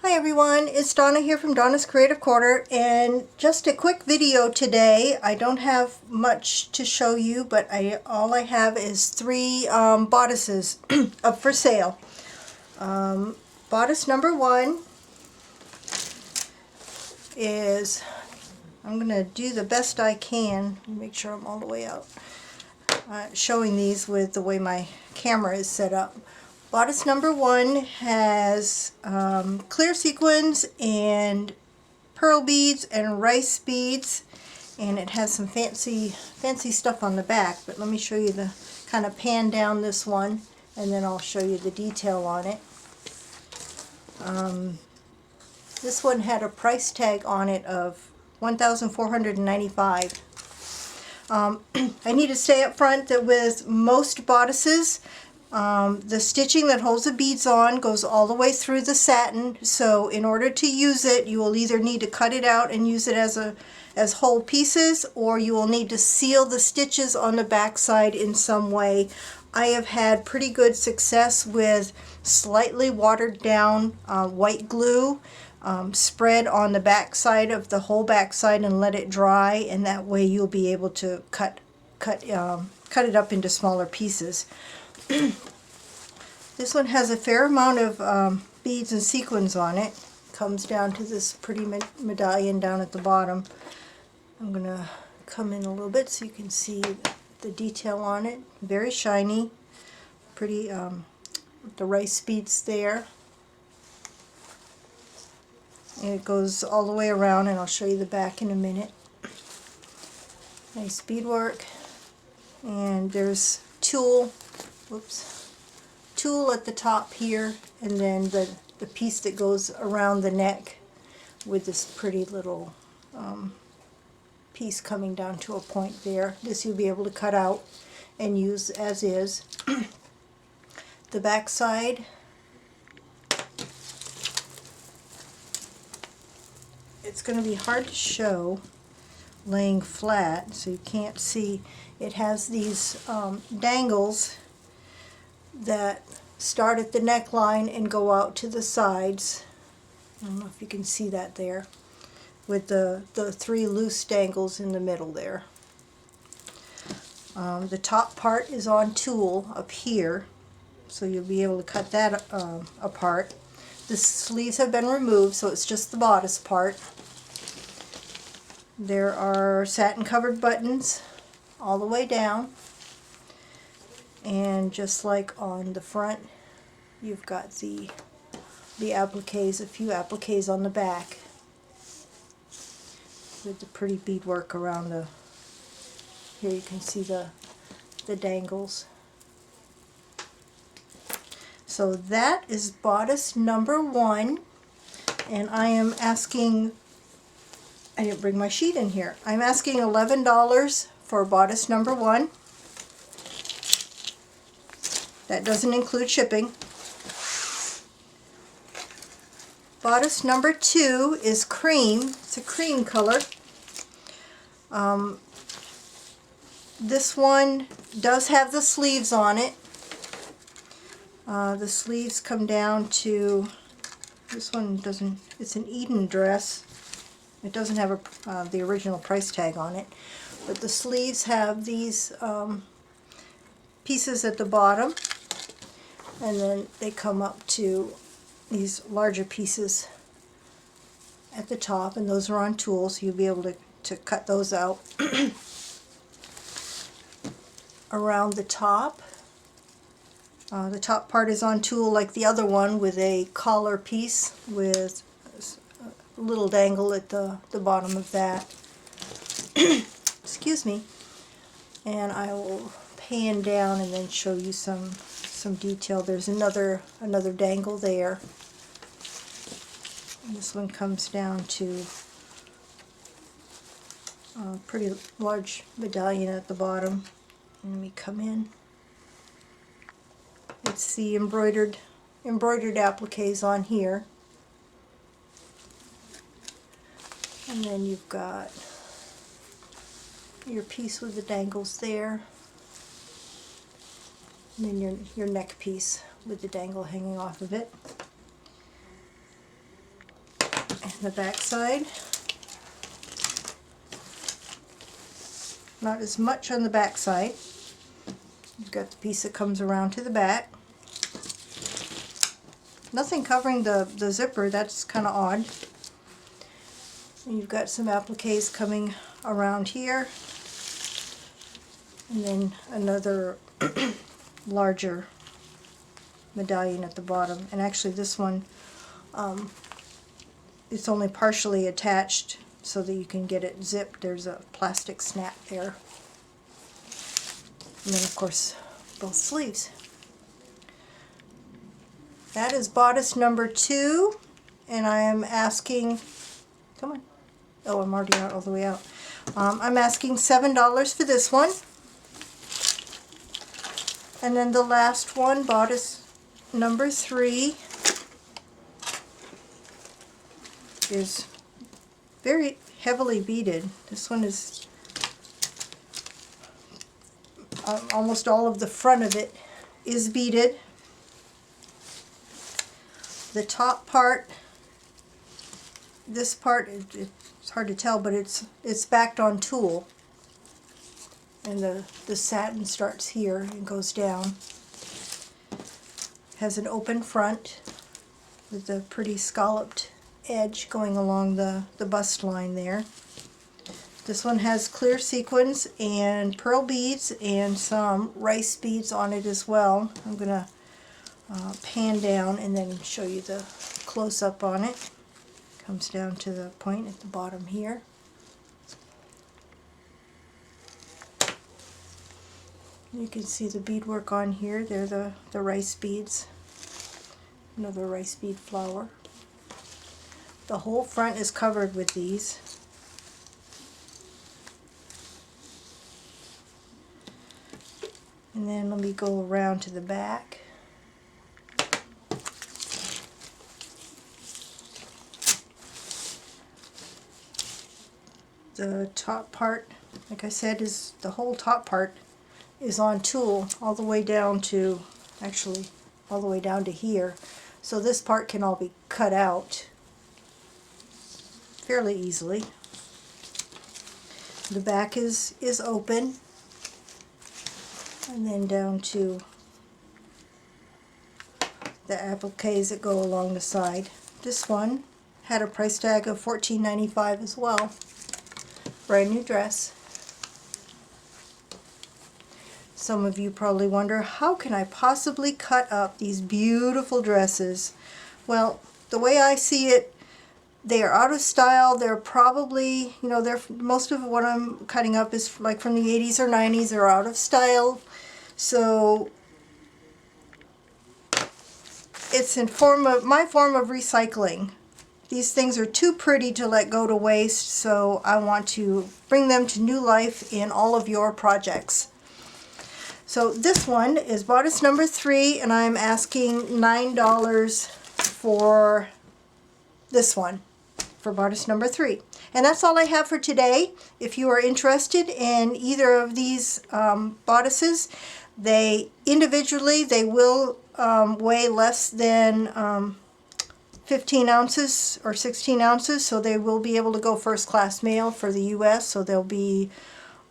Hi everyone, it's Donna here from Donna's Creative Corner, and just a quick video today. I don't have much to show you, but all I have is three bodices up for sale. Bodice number one is, I'm going to do the best I can, make sure I'm all the way out, showing these with the way my camera is set up. Bodice number one has clear sequins and pearl beads and rice beads, and it has some fancy stuff on the back. But let me show you the kind of pan down this one, and then I'll show you the detail on it. This one had a price tag on it of $1,495. I need to say up front that with most bodices, the stitching that holds the beads on goes all the way through the satin, so in order to use it you will either need to cut it out and use it as whole pieces, or you will need to seal the stitches on the back side in some way. I have had pretty good success with slightly watered down white glue spread on the back side of the whole back side and let it dry, and that way you'll be able to cut it up into smaller pieces. This one has a fair amount of beads and sequins on it. Comes down to this pretty medallion down at the bottom. I'm going to come in a little bit so you can see the detail on it. Very shiny. Pretty, the rice beads there. And it goes all the way around, and I'll show you the back in a minute. Nice beadwork. And there's tulle at the top here, and then the piece that goes around the neck with this pretty little piece coming down to a point there. This you'll be able to cut out and use as is. The back side, it's going to be hard to show laying flat so you can't see. It has these dangles that start at the neckline and go out to the sides. I don't know if you can see that there, with the three loose dangles in the middle there. The top part is on tulle up here, so you'll be able to cut that apart. The sleeves have been removed, so it's just the bodice part. There are satin covered buttons all the way down, and just like on the front, you've got the appliques, a few appliques on the back with the pretty beadwork around the, here you can see the dangles. So that is bodice number one, and I am asking, I didn't bring my sheet in here, I'm asking $11 for bodice number one. That doesn't include shipping. Bodice number two is cream. It's a cream color. This one does have the sleeves on it. The sleeves come down to, this one doesn't, it's an Eden dress. It doesn't have the original price tag on it, but the sleeves have these pieces at the bottom, and then they come up to these larger pieces at the top, and those are on tulle, so you'll be able to cut those out. Around the top part is on tulle like the other one, with a collar piece with a little dangle at the bottom of that. Excuse me. And I will pan down and then show you some detail. There's another dangle there. And this one comes down to a pretty large medallion at the bottom. And let me come in. It's the embroidered appliques on here. And then you've got your piece with the dangles there. And then your neck piece with the dangle hanging off of it. the back side. Not as much on the back side. You've got the piece that comes around to the back. Nothing covering the zipper, that's kind of odd. And you've got some appliques coming around here. And then another larger medallion at the bottom. And actually this one, it's only partially attached so that you can get it zipped. There's a plastic snap there. And then of course both sleeves. That is bodice number 2, and I am asking, come on, oh, I'm already out all the way out. I'm asking $7 for this one. And then the last one, bodice number 3, is very heavily beaded. This one is almost all of the front of it is beaded. The top part, this part, it's hard to tell, but it's backed on tulle. And the satin starts here and goes down. Has an open front with a pretty scalloped edge going along the bust line there. This one has clear sequins and pearl beads and some rice beads on it as well. I'm going to pan down and then show you the close-up on it. Comes down to the point at the bottom here. You can see the beadwork on here. They're the rice beads. Another rice bead flower. The whole front is covered with these. And then let me go around to the back. The top part, like I said, is the whole top part is on tulle all the way down to, actually all the way down to here. So this part can all be cut out fairly easily. The back is open, and then down to the appliques that go along the side. This one had a price tag of $14.95 as well. Brand new dress. Some of you probably wonder, how can I possibly cut up these beautiful dresses? Well, the way I see it, they are out of style. They're probably, you know, most of what I'm cutting up is like from the 80s or 90s. They're out of style. So it's in my form of recycling. These things are too pretty to let go to waste, so I want to bring them to new life in all of your projects. So this one is bodice number 3, and I'm asking $9 for this one, for bodice number 3. And that's all I have for today. If you are interested in either of these bodices, they individually, they will weigh less than 15 ounces or 16 ounces, so they will be able to go first class mail for the US, so they'll be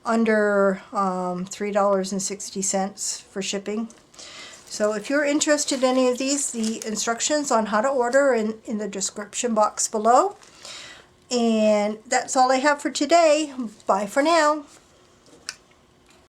under $3.60 for shipping. So if you're interested in any of these, the instructions on how to order are in the description box below. And that's all I have for today. Bye for now.